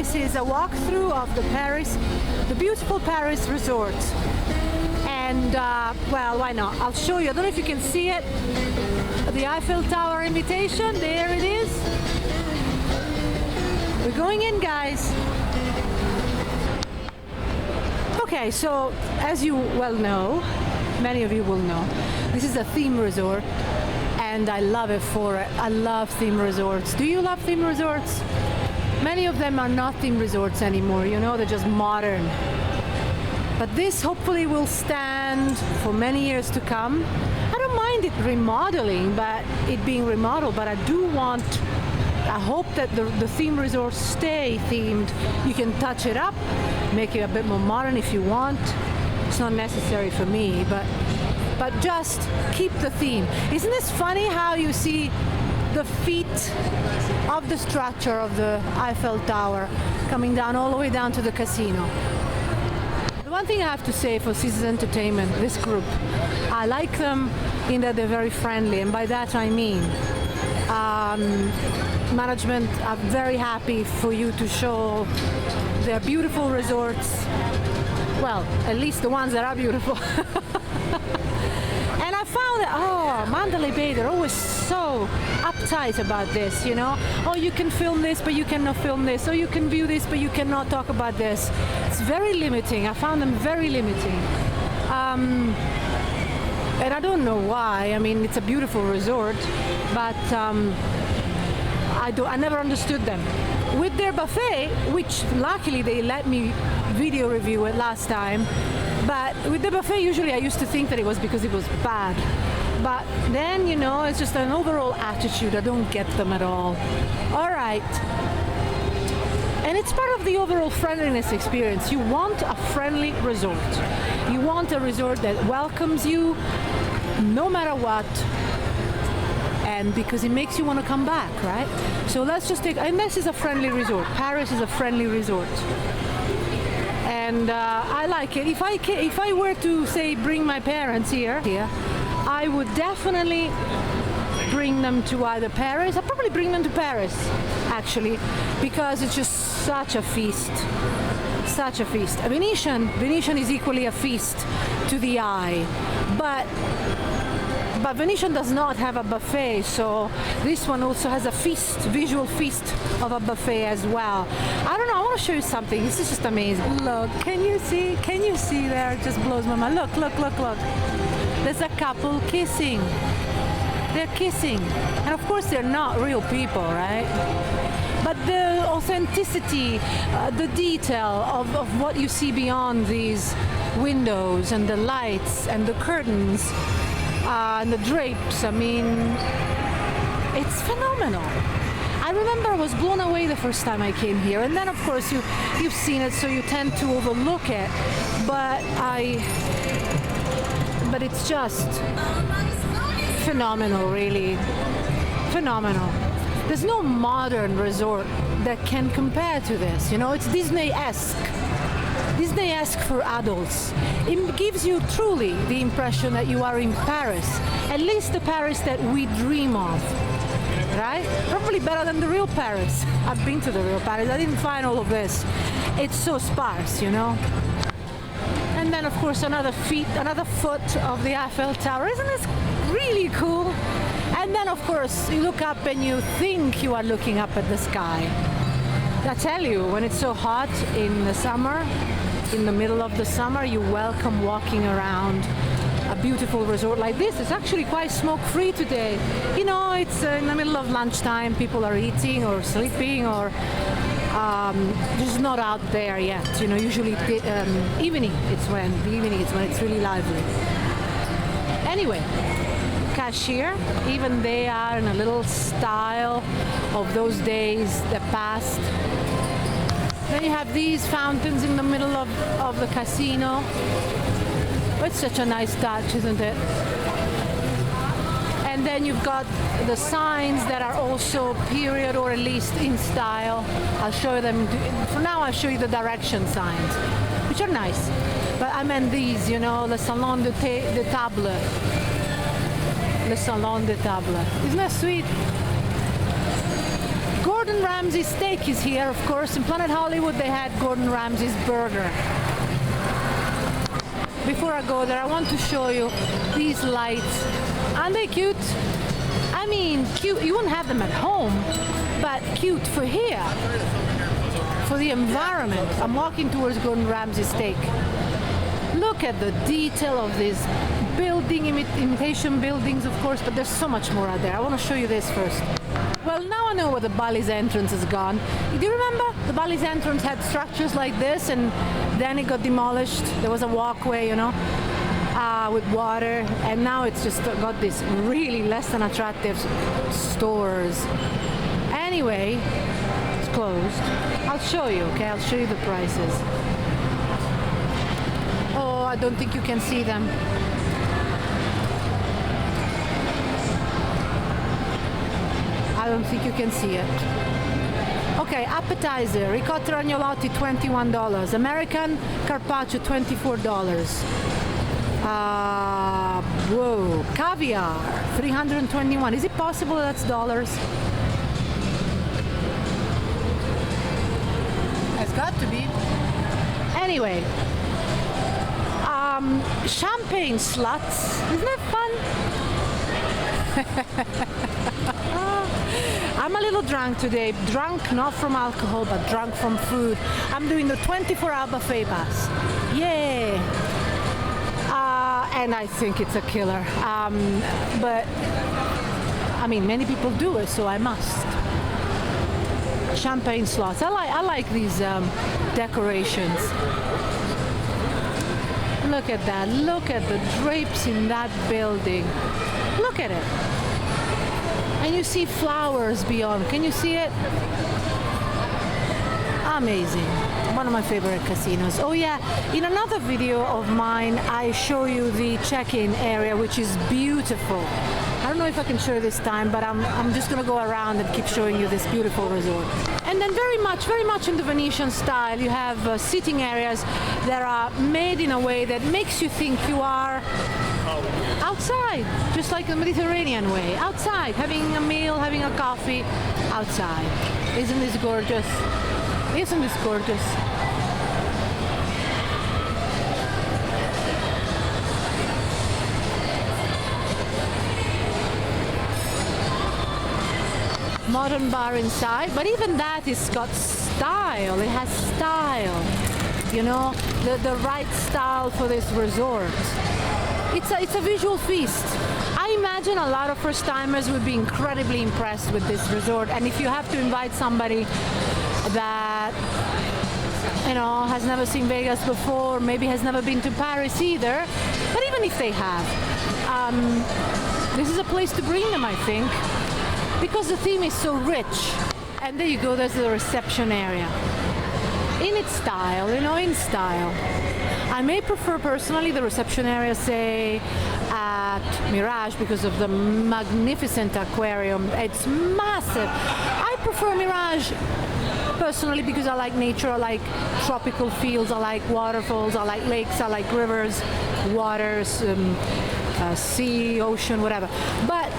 this is a walkthrough of the beautiful Paris resort. And well, why not? I'll show you. I don't know if you can see it. The Eiffel Tower invitation, there it is. We're going in, guys. Okay, so as you well know, many of you will know, this is a theme resort, and I love it for it. I love theme resorts. Do you love theme resorts? Many of them are not theme resorts anymore, you know, they're just modern. But this hopefully will stand for many years to come. I don't mind it remodeling, but it being remodeled, but I hope that the theme resorts stay themed. You can touch it up, make it a bit more modern if you want. It's not necessary for me, but just keep the theme. Isn't this funny how you see the feet of the structure of the Eiffel Tower coming down all the way down to the casino? One thing I have to say for Caesars Entertainment, this group, I like them in that they're very friendly, and by that I mean management are very happy for you to show their beautiful resorts. Well, at least the ones that are beautiful. And I found that, Mandalay Bay, they're always so uptight about this, you know? Oh, you can film this, but you cannot film this. Oh, you can view this, but you cannot talk about this. It's very limiting. I found them very limiting. And I don't know why. I mean, it's a beautiful resort, but I never understood them. With their buffet, which luckily they let me video review it last time, but with the buffet usually I used to think that it was because it was bad. But then, you know, it's just an overall attitude. I don't get them at all. All right. And it's part of the overall friendliness experience. You want a friendly resort. You want a resort that welcomes you no matter what, and because it makes you want to come back, right? So let's just take, and this is a friendly resort. Paris is a friendly resort. And I like it. If I were to say bring my parents here, I would definitely bring them to either Paris. I'd probably bring them to Paris, actually, because it's just such a feast. Such a feast. A Venetian is equally a feast to the eye, but Venetian does not have a buffet, so this one also has a feast, visual feast of a buffet as well. I don't know, I want to show you something. This is just amazing. Look, can you see? Can you see there? It just blows my mind. Look, look, look, look. There's a couple kissing. They're kissing. And of course they're not real people, right? But the authenticity, the detail of what you see beyond these windows and the lights and the curtains and the drapes, I mean, it's phenomenal. I remember I was blown away the first time I came here, and then of course you've seen it, so you tend to overlook it, but it's just phenomenal, really. Phenomenal. There's no modern resort that can compare to this, you know, it's Disney-esque. Disney-esque for adults. It gives you truly the impression that you are in Paris, at least the Paris that we dream of, right? Probably better than the real Paris. I've been to the real Paris. I didn't find all of this. It's so sparse, you know? And then, of course, another foot of the Eiffel Tower. Isn't this really cool? And then, of course, you look up and you think you are looking up at the sky. I tell you, when it's so hot in the summer, in the middle of the summer, you welcome walking around a beautiful resort like this. It's actually quite smoke-free today. You know, it's in the middle of lunchtime, people are eating or sleeping or just not out there yet. You know, usually the evening is when it's really lively. Anyway, cashier, even they are in a little style of those days that passed. Then you have these fountains in the middle of the casino. It's such a nice touch, isn't it? And then you've got the signs that are also period or at least in style. I'll show them. For now, I'll show you the direction signs, which are nice. But I meant these, you know, the Salon de Table. Le Salon de Table. Isn't that sweet? Gordon Ramsay Ramsay steak is here, of course. In Planet Hollywood, they had Gordon Ramsay's burger. Before I go there, I want to show you these lights. Aren't they cute? I mean, cute. You wouldn't have them at home, but cute for here, for the environment. I'm walking towards Gordon Ramsay steak. Look at the detail of these building, imitation buildings, of course, but there's so much more out there. I want to show you this first. Well, now I know where the Bally's entrance is gone. Do you remember the Bally's entrance had structures like this, and then it got demolished? There was a walkway, you know, with water, and now it's just got these really less than attractive stores. Anyway, it's closed. I'll show you, okay? I'll show you the prices. Oh, I don't think you can see them. I don't think you can see it. Okay, appetizer, ricotta agnolotti, $21. American carpaccio, $24. Whoa, caviar, $321. Is it possible that's dollars? It's got to be. Anyway, champagne sluts. Isn't that fun? I'm a little drunk today. Drunk not from alcohol, but drunk from food. I'm doing the 24-hour buffet pass. Yay! And I think it's a killer. But I mean, many people do it, so I must. Champagne slots. I like these decorations. Look at that. Look at the drapes in that building. Look at it. And you see flowers beyond. Can you see it? Amazing. One of my favorite casinos. Oh yeah, in another video of mine, I show you the check-in area, which is beautiful. I don't know if I can show you this time, but I'm just gonna go around and keep showing you this beautiful resort. And then very much in the Venetian style, you have sitting areas that are made in a way that makes you think you are outside, just like the Mediterranean way. Outside, having a meal, having a coffee, outside. Isn't this gorgeous? Isn't this gorgeous? Modern bar inside, but even that has got style. It has style, you know, the right style for this resort. It's a visual feast. I imagine a lot of first-timers would be incredibly impressed with this resort, and if you have to invite somebody that, you know, has never seen Vegas before, maybe has never been to Paris either, but even if they have, this is a place to bring them, I think, because the theme is so rich. And there you go, there's the reception area. In its style, you know, in style. I may prefer personally the reception area, say, at Mirage because of the magnificent aquarium. It's massive. I prefer Mirage personally because I like nature, I like tropical fields, I like waterfalls, I like lakes, I like rivers, waters, sea, ocean, whatever. But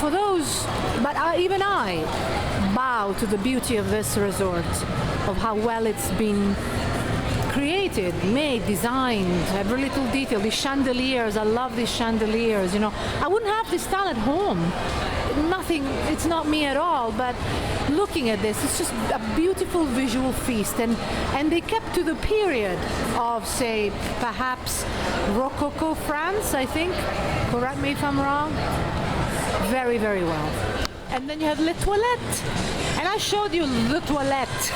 for those, even I bow to the beauty of this resort, of how well it's been created, made, designed, every little detail. These chandeliers, I love these chandeliers, you know. I wouldn't have this style at home. Nothing, it's not me at all, but looking at this, it's just a beautiful visual feast. And they kept to the period of, say, perhaps Rococo France, I think. Correct me if I'm wrong. Very, very well. And then you have Les Toilettes. And I showed you Le Toilette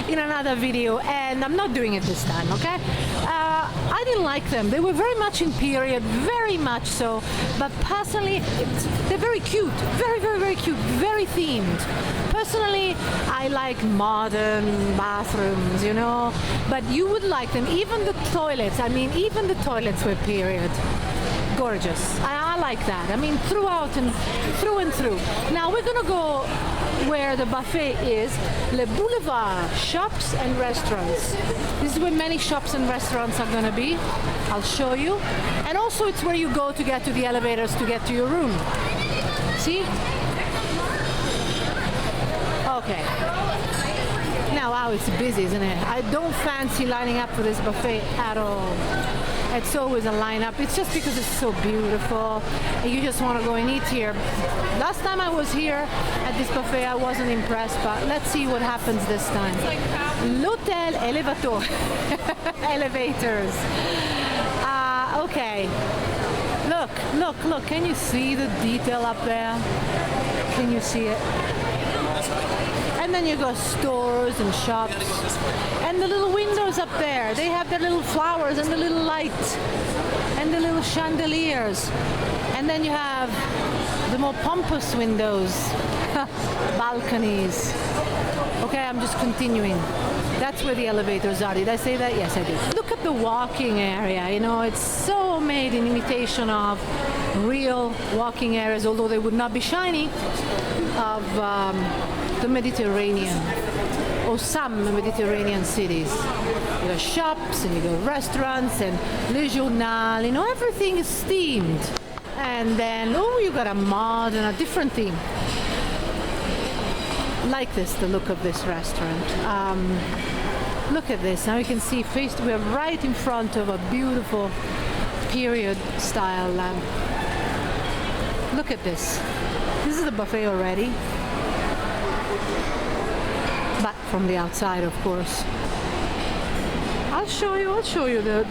in another video, and I'm not doing it this time, okay? I didn't like them. They were very much in period, very much so. But personally, they're very cute. Very, very, very cute. Very themed. Personally, I like modern bathrooms, you know? But you would like them. Even the toilets, I mean, even the toilets were period. Gorgeous. I like that. I mean, throughout and through. Now we're gonna go where the buffet is, Le Boulevard, shops and restaurants. This is where many shops and restaurants are gonna be. I'll show you. And also it's where you go to get to the elevators to get to your room. See? Okay. Now, wow, it's busy, isn't it? I don't fancy lining up for this buffet at all. It's always a lineup. It's just because it's so beautiful and you just want to go and eat here. Last time I was here at this buffet, I wasn't impressed, but let's see what happens this time. L'Hotel Elevator. Elevators. Okay. Look. Can you see the detail up there? Can you see it? And then you got stores and shops. And the little windows up there, they have their little flowers and the little lights and the little chandeliers. And then you have the more pompous windows, balconies. Okay, I'm just continuing. That's where the elevators are. Did I say that? Yes, I did. Look at the walking area. You know, it's so made in imitation of real walking areas, although they would not be shiny, of the Mediterranean, or some Mediterranean cities. You got shops and you got restaurants and Le Journal, you know, everything is themed. And then, you got a mod and a different theme. Like this, the look of this restaurant. Look at this. Now you can see we're right in front of a beautiful period style lamp. Look at this. This is the buffet already. But from the outside, of course. I'll show you the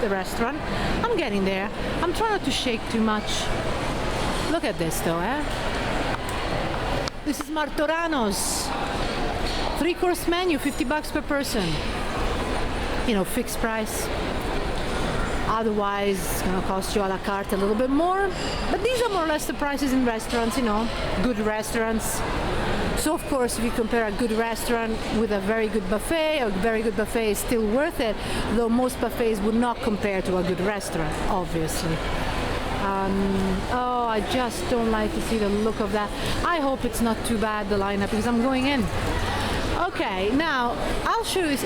restaurant. I'm getting there. I'm trying not to shake too much. Look at this though, eh? This is Martorano's 3-course menu, $50 per person. You know, fixed price. Otherwise, it's gonna cost you a la carte a little bit more. But these are more or less the prices in restaurants, you know, good restaurants. So of course, if you compare a good restaurant with a very good buffet, a very good buffet is still worth it, though most buffets would not compare to a good restaurant, obviously. I just don't like to see the look of that. I hope it's not too bad, the lineup, because I'm going in. Okay, now I'll show you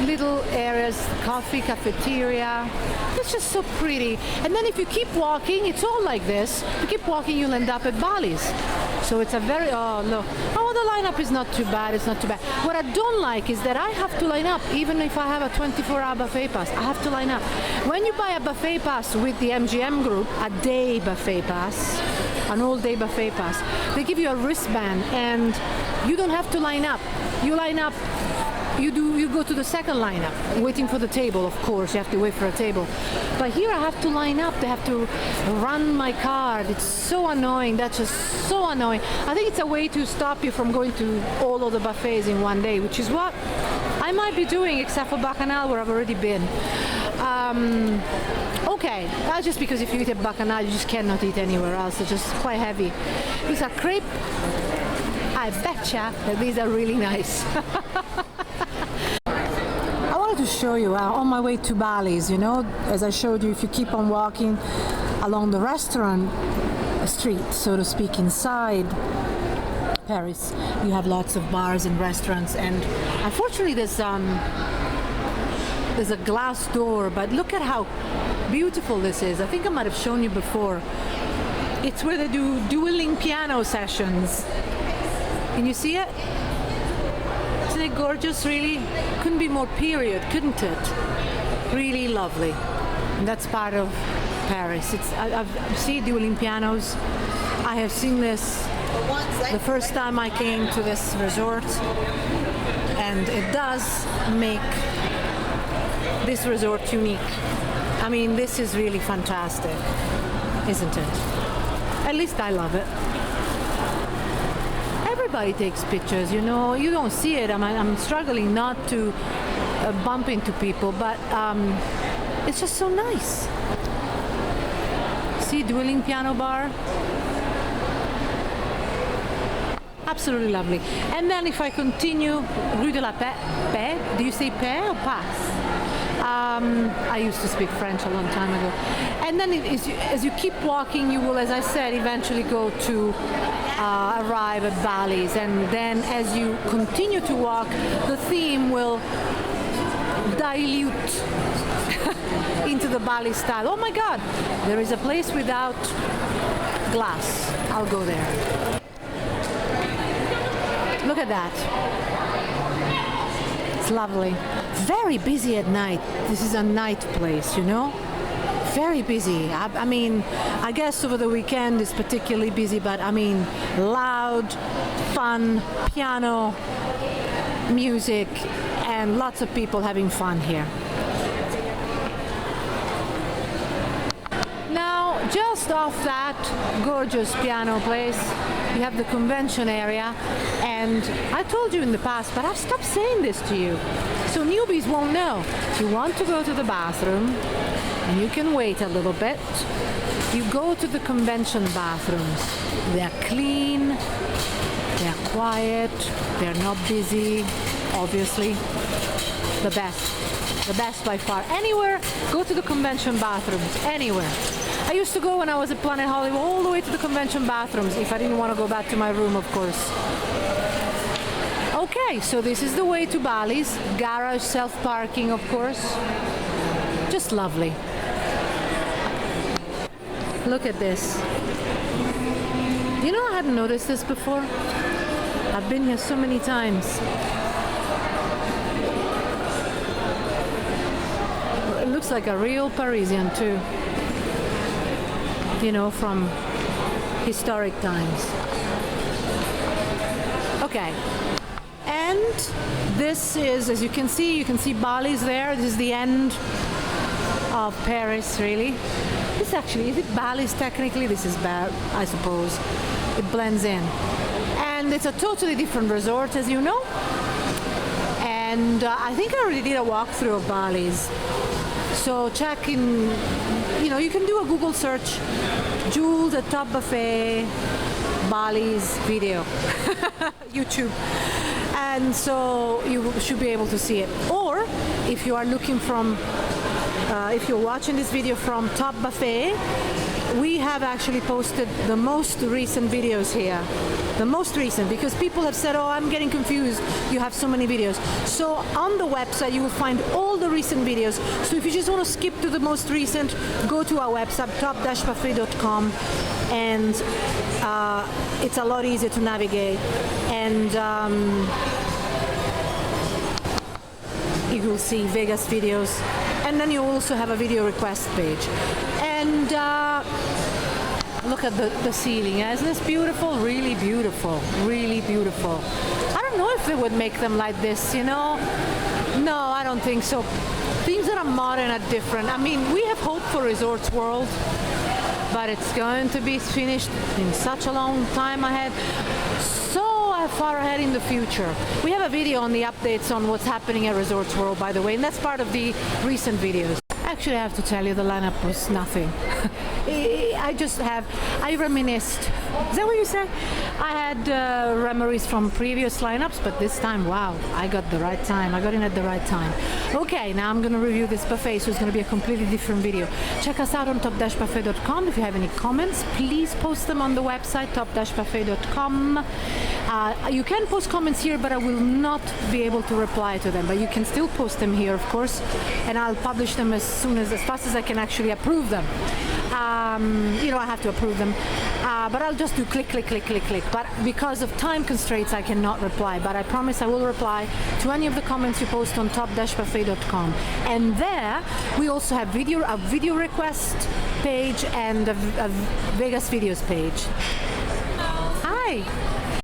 little areas, coffee, cafeteria. It's just so pretty. And then if you keep walking, it's all like this. If you keep walking, you'll end up at Bali's. So it's a very, look. Oh, the lineup is not too bad, it's not too bad. What I don't like is that I have to line up, even if I have a 24-hour buffet pass, I have to line up. When you buy a buffet pass with the MGM group, a day buffet pass, an all-day buffet pass, they give you a wristband and you don't have to line up. You line up, you go to the second lineup, waiting for the table, of course, you have to wait for a table. But here I have to line up, they have to run my card. It's so annoying, that's just so annoying. I think it's a way to stop you from going to all of the buffets in one day, which is what I might be doing, except for Bacchanal, where I've already been. Okay, that's just because if you eat at Bacchanal, you just cannot eat anywhere else, it's just quite heavy. These are crepe. I betcha that these are really nice. I wanted to show you on my way to Bali's, you know, as I showed you, if you keep on walking along the restaurant street, so to speak, inside Paris, you have lots of bars and restaurants, and unfortunately there's a glass door, but look at how beautiful this is. I think I might have shown you before. It's where they do dueling piano sessions. Can you see it? Isn't it gorgeous, really? Couldn't be more period, couldn't it? Really lovely. And that's part of Paris. I've seen dueling pianos. I have seen this the first time I came to this resort, and it does make this resort unique. I mean, this is really fantastic, isn't it? At least I love it. Everybody takes pictures, you know. You don't see it. I'm struggling not to bump into people, but it's just so nice. See, dueling piano bar. Absolutely lovely. And then if I continue, Rue de la Paix, do you say Paix or Pass? I used to speak French a long time ago. And then as you keep walking, you will, as I said, eventually go to arrive at Bali's. And then as you continue to walk, the theme will dilute into the Bali style. Oh my God, there is a place without glass. I'll go there. Look at that. It's lovely. Very busy at night. This is a night place, you know? Very busy. I mean, I guess over the weekend is particularly busy, but I mean, loud, fun, piano, music, and lots of people having fun here. Now, just off that gorgeous piano place, you have the convention area, and I told you in the past, but I've stopped saying this to you, so newbies won't know. If you want to go to the bathroom, and you can wait a little bit, you go to the convention bathrooms. They're clean, they're quiet, they're not busy, obviously. The best by far. Anywhere, go to the convention bathrooms, anywhere. I used to go when I was at Planet Hollywood all the way to the convention bathrooms, if I didn't want to go back to my room, of course. Okay, so this is the way to Bali's. Garage self-parking, of course. Just lovely. Look at this. You know, I hadn't noticed this before. I've been here so many times. It looks like a real Parisian too. You know, from historic times. Okay. And this is, as you can see Bali's there. This is the end of Paris, really. This actually, is it Bali's technically? This is bad, I suppose. It blends in. And it's a totally different resort, as you know. And I think I already did a walkthrough of Bali's. So check in, you know, you can do a Google search, Jules at Top Buffet, Bali's video, YouTube. And so you should be able to see it. Or if you are looking from if you're watching this video from Top Buffet, we have actually posted the most recent videos here. The most recent, because people have said, oh, I'm getting confused, you have so many videos. So on the website you will find all the recent videos. So if you just want to skip to the most recent, go to our website, top-buffet.com, and it's a lot easier to navigate. And you will see Vegas videos, and then you also have a video request page. And look at the ceiling. Isn't this beautiful? Really beautiful. Really beautiful. I don't know if they would make them like this, you know? No, I don't think so. Things that are modern are different. I mean, we have hope for Resorts World, but it's going to be finished in such a long time ahead. So far ahead in the future. We have a video on the updates on what's happening at Resorts World, by the way, and that's part of the recent videos. Actually, I have to tell you, the lineup was nothing. I reminisced. Is that what you say? I had memories from previous lineups, but this time, wow, I got the right time. I got in at the right time. Okay, now I'm going to review this buffet, so it's going to be a completely different video. Check us out on top-buffet.com. If you have any comments, please post them on the website, top-buffet.com. You can post comments here, but I will not be able to reply to them. But you can still post them here, of course, and I'll publish them as fast as I can actually approve them. You know, I have to approve them, but I'll just do click. But because of time constraints, I cannot reply. But I promise I will reply to any of the comments you post on top-buffet.com. And there we also have a video request page and a Vegas videos page. Hi.